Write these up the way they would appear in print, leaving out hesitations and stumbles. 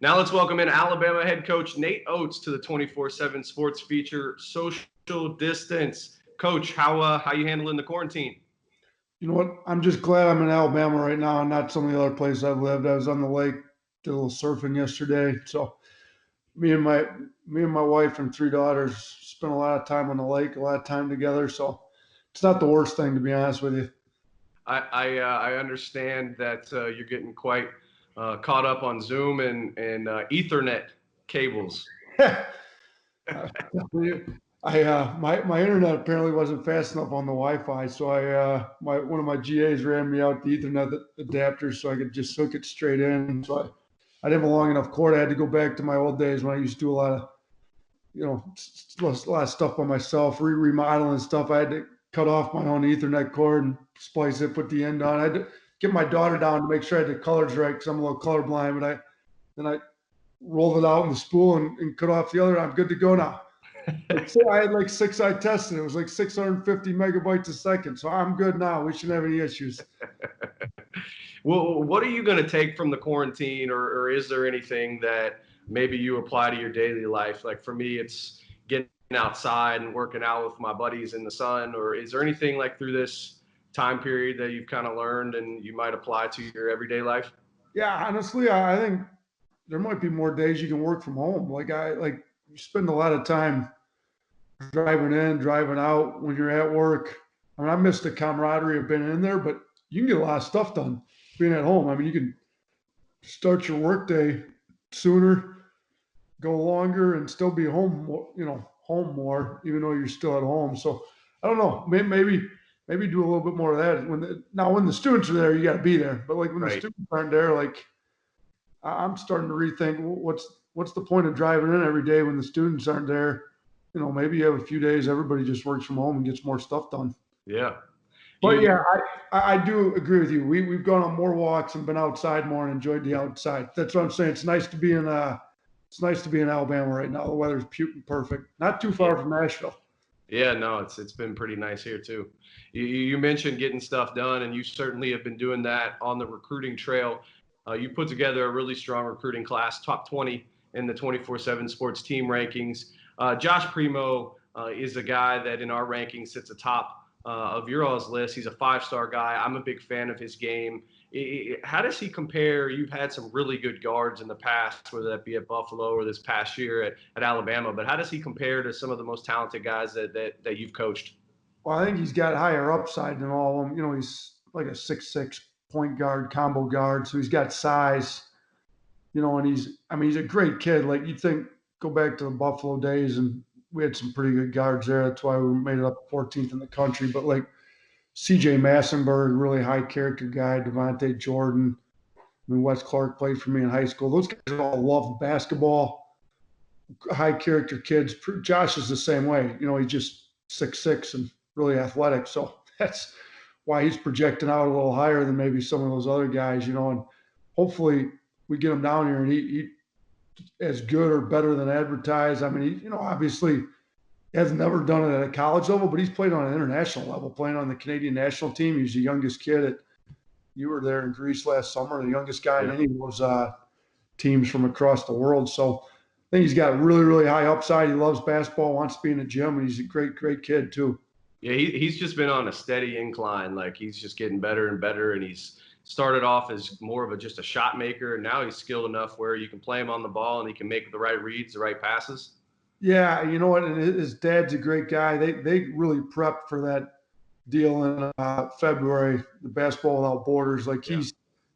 Now let's welcome in Alabama head coach Nate Oats to the 24/7 Sports feature, Social Distance. Coach, how you handling the quarantine? You know what? I'm just glad I'm in Alabama right now and not some of the other places I've lived. I was on the lake, did a little surfing yesterday. So me and my wife and three daughters spent a lot of time on the lake, a lot of time together. So it's not the worst thing, to be honest with you. I understand that you're getting quite caught up on Zoom and Ethernet cables. My internet apparently wasn't fast enough on the Wi-Fi, so one of my GAs ran me out the Ethernet adapter so I could just hook it straight in. So I didn't have a long enough cord. I had to go back to my old days when I used to do a lot of stuff by myself, remodeling stuff. I had to cut off my own Ethernet cord and splice it, put the end on. I had to get my daughter down to make sure I had the colors right because I'm a little colorblind. But I rolled it out in the spool and cut off the other. I'm good to go now. So I had like 6 eye tests and it was like 650 megabytes a second. So I'm good now. We shouldn't have any issues. Well, what are you going to take from the quarantine, or is there anything that maybe you apply to your daily life? Like for me, it's getting outside and working out with my buddies in the sun, or is there anything like through this time period that you've kind of learned and you might apply to your everyday life? Yeah, honestly, I think there might be more days you can work from home. You spend a lot of time driving in, driving out when you're at work. I mean, I miss the camaraderie of being in there, but you can get a lot of stuff done being at home. I mean, you can start your workday sooner, go longer, and still be home home more, even though you're still at home. So I don't know, maybe do a little bit more of that. When the students are there, you got to be there. But like when the students aren't there, like I'm starting to rethink what's the point of driving in every day when the students aren't there. Maybe you have a few days everybody just works from home and gets more stuff done. Yeah. But yeah, I do agree with you. We've gone on more walks and been outside more and enjoyed the outside. That's what I'm saying. It's nice to be in Alabama right now. The weather's perfect. Not too far from Nashville. Yeah, no, it's been pretty nice here too. You mentioned getting stuff done, and you certainly have been doing that on the recruiting trail. You put together a really strong recruiting class, top 20 in the 24/7 Sports team rankings. Josh Primo is a guy that in our rankings sits atop of your all's list. He's a 5-star guy. I'm a big fan of his game. How does he compare? You've had some really good guards in the past, whether that be at Buffalo or this past year at Alabama, but how does he compare to some of the most talented guys that you've coached? Well, I think he's got higher upside than all of them. He's like a 6'6" point guard, combo guard, so he's got size. And he's a great kid. Like you'd think, go back to the Buffalo days, and we had some pretty good guards there. That's why we made it up 14th in the country. But like C.J. Massenberg, really high character guy. Devontae Jordan. Wes Clark played for me in high school. Those guys all love basketball. High character kids. Josh is the same way. He's just 6'6" and really athletic. So that's why he's projecting out a little higher than maybe some of those other guys. And hopefully we get him down here and he as good or better than advertised. I mean, he obviously has never done it at a college level, but he's played on an international level, playing on the Canadian national team. He's the youngest kid. You were there in Greece last summer, the youngest guy in any of those teams from across the world. So I think he's got really, really high upside. He loves basketball, wants to be in the gym, and he's a great, great kid too. Yeah, he's just been on a steady incline. Like he's just getting better and better, and he's started off as more of just a shot maker, and now he's skilled enough where you can play him on the ball and he can make the right reads, the right passes. Yeah, you know what? And his dad's a great guy. They really prepped for that deal in February, the Basketball Without Borders. Like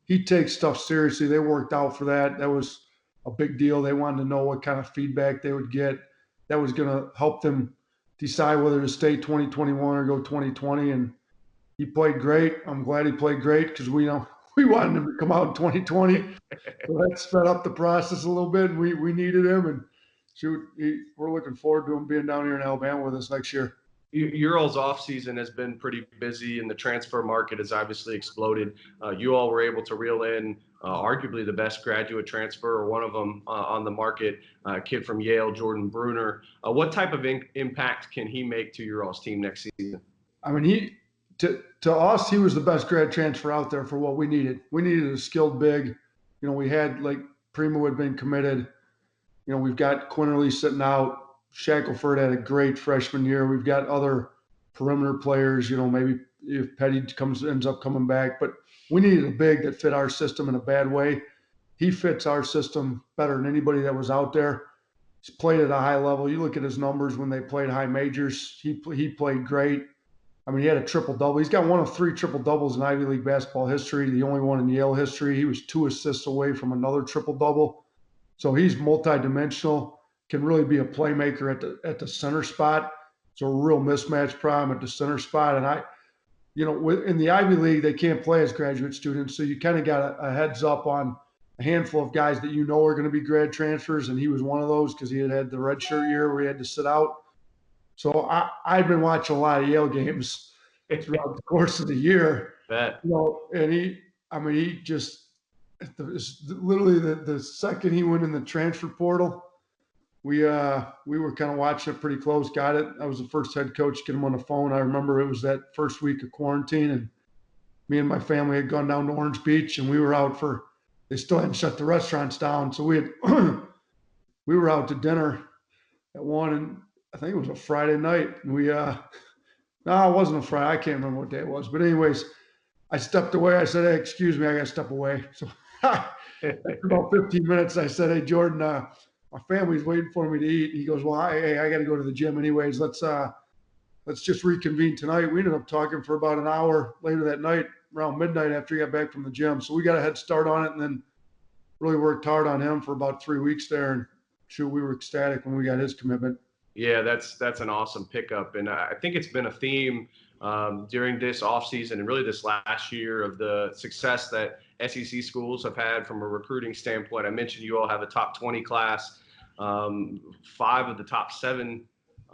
he takes stuff seriously. They worked out for that. That was a big deal. They wanted to know what kind of feedback they would get. That was going to help them decide whether to stay 2021 or go 2020. And he played great. I'm glad he played great because we wanted him to come out in 2020. So that sped up the process a little bit. We needed him, and we're looking forward to him being down here in Alabama with us next year. Your all's offseason has been pretty busy, and the transfer market has obviously exploded. You all were able to reel in arguably the best graduate transfer, or one of them on the market, a kid from Yale, Jordan Bruner. What type of impact can he make to your all's team next season? I mean, to us, he was the best grad transfer out there for what we needed. We needed a skilled big. We had like Primo had been committed. We've got Quinterly sitting out. Shackelford had a great freshman year. We've got other perimeter players, maybe if Petty ends up coming back. But we needed a big that fit our system in a bad way. He fits our system better than anybody that was out there. He's played at a high level. You look at his numbers when they played high majors. He played great. I mean, he had a triple-double. He's got one of 3 triple-doubles in Ivy League basketball history, the only one in Yale history. He was 2 assists away from another triple-double. So he's multidimensional, can really be a playmaker at the center spot. It's a real mismatch problem at the center spot. And in the Ivy League, they can't play as graduate students. So you kind of got a heads up on a handful of guys that are going to be grad transfers. And he was one of those because he had the redshirt year where he had to sit out. So I've been watching a lot of Yale games throughout the course of the year. And he just literally the second he went in the transfer portal, we were kind of watching it pretty close. Got it. I was the first head coach to get him on the phone. I remember it was that first week of quarantine, and me and my family had gone down to Orange Beach, and we were out they still hadn't shut the restaurants down, so we were out to dinner at 1, and I think it was a Friday night. And no, it wasn't a Friday. I can't remember what day it was. But anyways, I stepped away. I said, "Hey, excuse me, I got to step away." So after about 15 minutes, I said, "Hey, Jordan, my family's waiting for me to eat." He goes, "Well, hey, I got to go to the gym anyways. Let's just reconvene tonight." We ended up talking for about an hour later that night, around midnight after he got back from the gym. So we got a head start on it, and then really worked hard on him for about 3 weeks there. And shoot, we were ecstatic when we got his commitment. Yeah, that's an awesome pickup. And I think it's been a theme during this offseason and really this last year of the success that SEC schools have had from a recruiting standpoint. I mentioned you all have a top 20 class. 5 of the top 7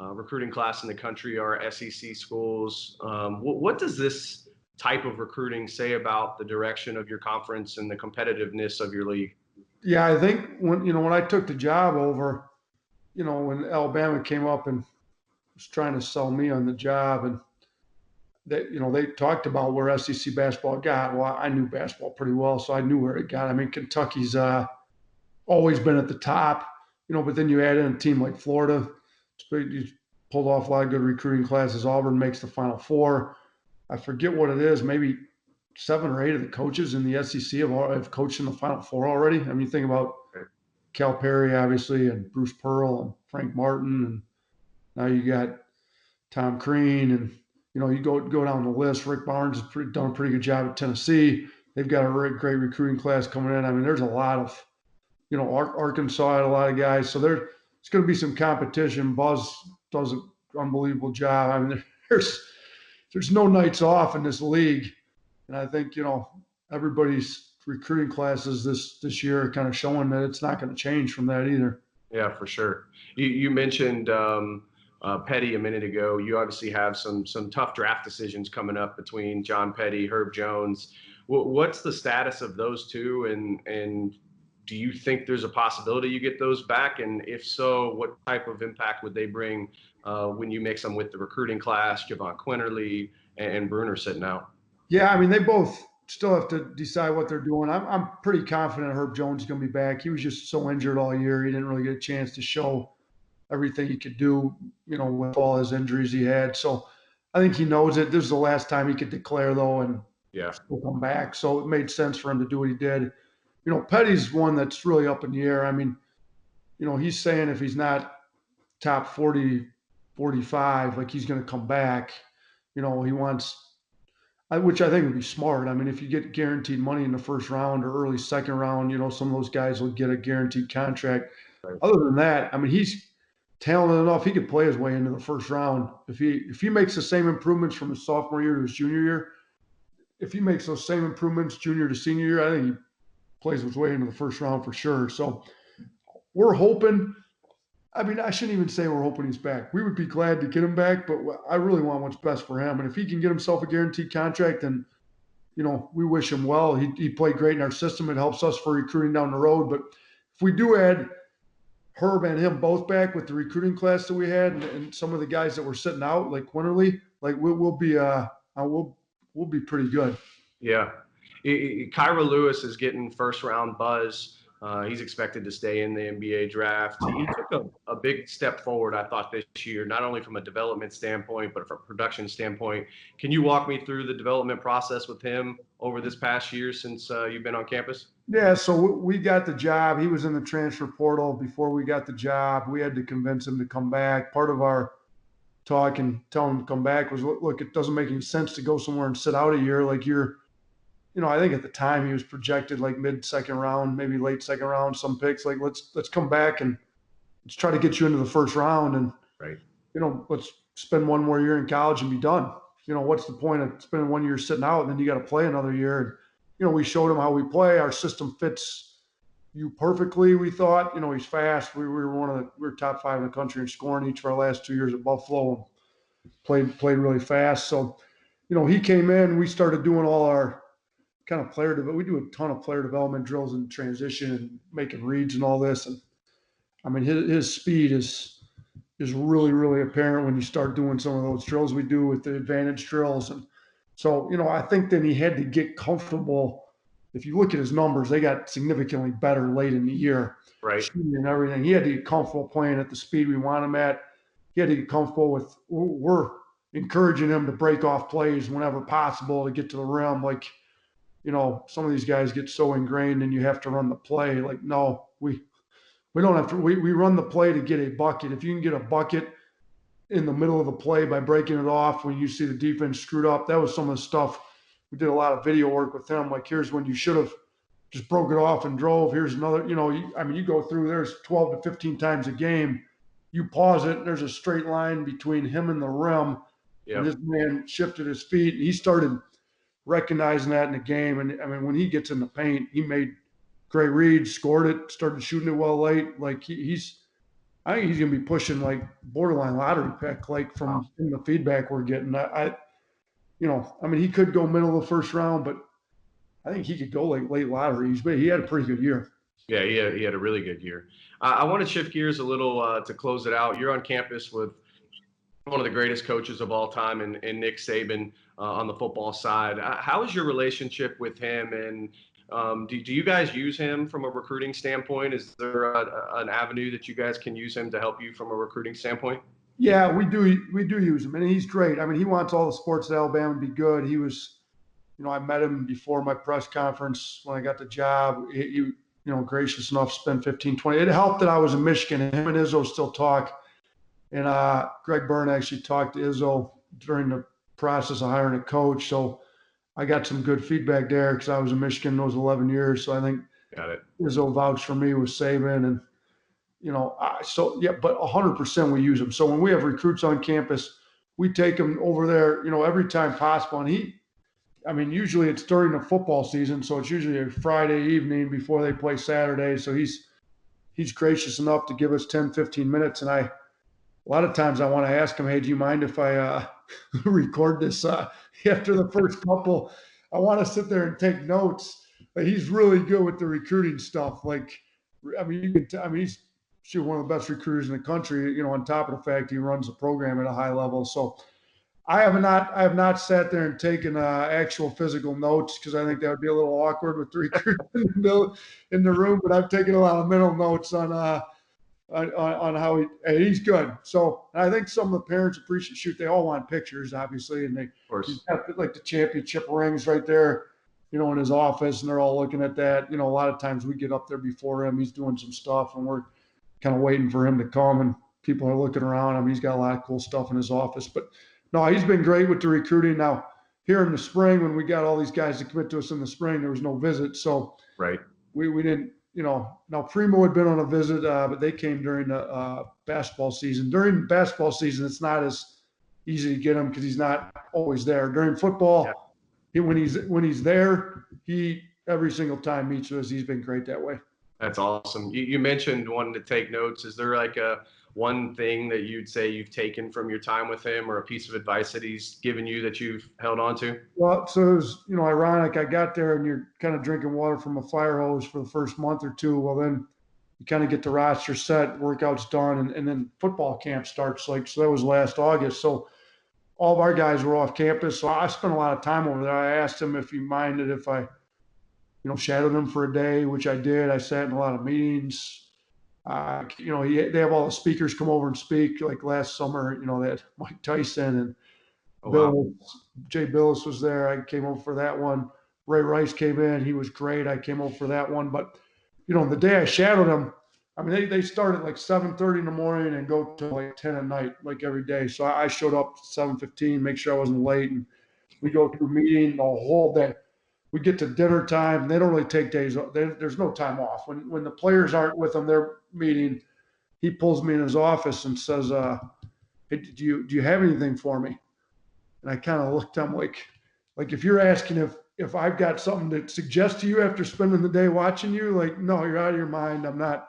recruiting class in the country are SEC schools. What does this type of recruiting say about the direction of your conference and the competitiveness of your league? Yeah, I think when I took the job over, when Alabama came up and was trying to sell me on the job, and they talked about where SEC basketball got. Well, I knew basketball pretty well, so I knew where it got. I mean, Kentucky's always been at the top, but then you add in a team like Florida. You pulled off a lot of good recruiting classes. Auburn makes the Final Four. I forget what it is, maybe 7 or 8 of the coaches in the SEC have coached in the Final Four already. I mean, think about Calipari, obviously, and Bruce Pearl and Frank Martin, and now you got Tom Crean, and you go down the list. Rick Barnes has done a pretty good job at Tennessee. They've got a great recruiting class coming in. I mean, there's a lot of, Arkansas had a lot of guys, so there's going to be some competition. Buzz does an unbelievable job. I mean, there's no nights off in this league, and I think everybody's recruiting classes this year are kind of showing that it's not going to change from that either. Yeah, for sure. You mentioned Petty a minute ago. You obviously have some tough draft decisions coming up between John Petty, Herb Jones. What's the status of those two, and do you think there's a possibility you get those back? And if so, what type of impact would they bring when you mix them with the recruiting class, Javon Quinterly and Bruner sitting out? Yeah, I mean, they both still have to decide what they're doing. I'm pretty confident Herb Jones is going to be back. He was just so injured all year. He didn't really get a chance to show everything he could do, with all his injuries he had. So I think he knows it. This is the last time he could declare, though, and still come back. So it made sense for him to do what he did. Petty's one that's really up in the air. I mean, he's saying if he's not top 40, 45, like he's going to come back. He wants, which I think would be smart. I mean, if you get guaranteed money in the first round or early second round, some of those guys will get a guaranteed contract. Right. Other than that, I mean, he's talented enough. He could play his way into the first round. If he makes the same improvements from his sophomore year to his junior year, if he makes those same improvements junior to senior year, I think he plays his way into the first round for sure. So we're hoping. I mean, I shouldn't even say we're hoping he's back. We would be glad to get him back, but I really want what's best for him. And if he can get himself a guaranteed contract, then, we wish him well. He played great in our system. It helps us for recruiting down the road. But if we do add Herb and him both back with the recruiting class that we had and some of the guys that were sitting out, like Quinterly, like we'll be pretty good. Yeah. Kyra Lewis is getting first round buzz He's expected to stay in the NBA draft. He took a big step forward, I thought, this year, not only from a development standpoint, but from a production standpoint. Can you walk me through the development process with him over this past year since you've been on campus? Yeah, so we got the job. He was in the transfer portal before we got the job. We had to convince him to come back. Part of our talk and tell him to come back was, look, it doesn't make any sense to go somewhere and sit out a year. Like I think at the time he was projected like mid second round, maybe late second round, some picks. Like let's come back and let's try to get you into the first round, and Right. let's spend one more year in college and be done. What's the point of spending 1 year sitting out and then you got to play another year? And we showed him how we play. Our system fits you perfectly. We thought, he's fast. We were top 5 in the country in scoring each of our last 2 years at Buffalo. Played really fast. So, he came in. We started doing all our kind of player development. We do a ton of player development drills and transition and making reads and all this. And I mean, his speed is really, really apparent when you start doing some of those drills we do with the advantage drills. And so, I think then he had to get comfortable. If you look at his numbers, they got significantly better late in the year. Right. Shooting and everything. He had to get comfortable playing at the speed we want him at. He had to get comfortable with, we're encouraging him to break off plays whenever possible to get to the rim. Like, some of these guys get so ingrained and you have to run the play. Like, no, we don't have to. We run the play to get a bucket. If you can get a bucket in the middle of the play by breaking it off when you see the defense screwed up, that was some of the stuff. We did a lot of video work with them. Like, here's when you should have just broke it off and drove. Here's another, you go through, there's 12 to 15 times a game. You pause it, and there's a straight line between him and the rim. Yep. And this man shifted his feet. He started recognizing that in the game. And I mean, when he gets in the paint, he made great reads, scored it, started shooting it well late. Like I think he's going to be pushing like borderline lottery pick, like from in the feedback we're getting. He could go middle of the first round, but I think he could go like late lotteries, but he had a pretty good year. Yeah, he had a really good year. I want to shift gears a little to close it out. You're on campus with one of the greatest coaches of all time in Nick Saban on the football side. How is your relationship with him, and do you guys use him from a recruiting standpoint? Is there an avenue that you guys can use him to help you from a recruiting standpoint? Yeah, we do use him, and he's great. I mean, he wants all the sports at Alabama to be good. He was, I met him before my press conference when I got the job. He gracious enough to spend 15, 20. It helped that I was in Michigan, and him and Izzo still talk. And Greg Byrne actually talked to Izzo during the process of hiring a coach. So I got some good feedback there because I was in Michigan those 11 years. So I think Izzo vouched for me with Saban. And, but 100% we use them. So when we have recruits on campus, we take them over there, every time possible. And usually it's during the football season. So it's usually a Friday evening before they play Saturday. So he's gracious enough to give us 10, 15 minutes. And a lot of times I want to ask him, hey, do you mind if I record this after the first couple? I want to sit there and take notes. But he's really good with the recruiting stuff. Like, he's one of the best recruiters in the country, on top of the fact he runs the program at a high level. So I have not sat there and taken actual physical notes because I think that would be a little awkward with the recruiter in the room. But I've taken a lot of mental notes on how he's good. So I think some of the parents appreciate. They all want pictures, obviously, and he's got like the championship rings right there, in his office, and they're all looking at that. A lot of times we get up there before him. He's doing some stuff, and we're kind of waiting for him to come, and people are looking around him. He's got a lot of cool stuff in his office, but. No, he's been great with the recruiting. Now, here in the spring, when we got all these guys to commit to us in the spring, there was no visit. So we didn't, now Primo had been on a visit, but they came during the basketball season. During basketball season, it's not as easy to get him because he's not always there. During football, when he's there, he every single time meets with us. He's been great that way. That's awesome. You mentioned wanting to take notes. Is there like one thing that you'd say you've taken from your time with him, or a piece of advice that he's given you that you've held on to? Well, so it was, ironic. I got there and you're kind of drinking water from a fire hose for the first month or two. Well, then you kind of get the roster set, workouts done, and then football camp starts. So that was last August. So all of our guys were off campus. So I spent a lot of time over there. I asked him if he minded if I shadowed him for a day, which I did. I sat in a lot of meetings. They have all the speakers come over and speak. Like last summer, they had Mike Tyson and Oh, wow. Jay Billis was there. I came over for that one. Ray Rice came in. He was great. I came over for that one. But, the day I shadowed him, I mean, they start at like 7:30 in the morning and go to like 10 at night, like every day. So I showed up 7:15, make sure I wasn't late. And we go through meeting the whole day. We get to dinner time. They don't really take days. There's no time off. When the players aren't with them, they're meeting. He pulls me in his office and says, "Hey, do you have anything for me?" And I kind of looked. I'm like if you're asking if I've got something to suggest to you after spending the day watching you, like, no, you're out of your mind. I'm not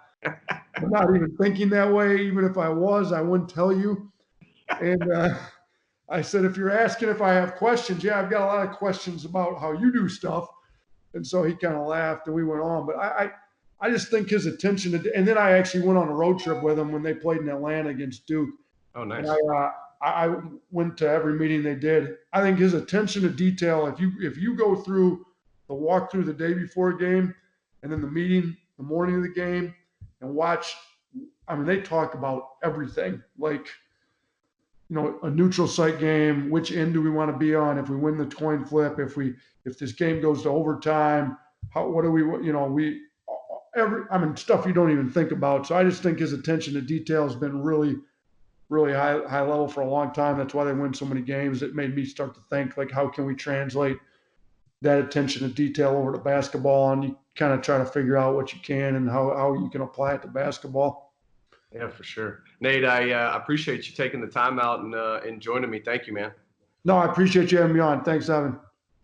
even thinking that way. Even if I was, I wouldn't tell you. And I said, if you're asking if I have questions, yeah, I've got a lot of questions about how you do stuff. And so he kind of laughed and we went on. But I just think his attention to, and then I actually went on a road trip with him when they played in Atlanta against Duke. Oh, And nice. I went to every meeting they did. I think his attention to detail, if you go through the walkthrough the day before a game and then the meeting the morning of the game and watch, I mean, they talk about everything. Like, a neutral site game, which end do we want to be on? If we win the coin flip, if this game goes to overtime, what do stuff you don't even think about. So I just think his attention to detail has been really, really high level for a long time. That's why they win so many games. It made me start to think, like, how can we translate that attention to detail over to basketball? And you kind of try to figure out what you can and how you can apply it to basketball. Yeah, for sure. Nate, I appreciate you taking the time out and joining me. Thank you, man. No, I appreciate you having me on. Thanks, Evan.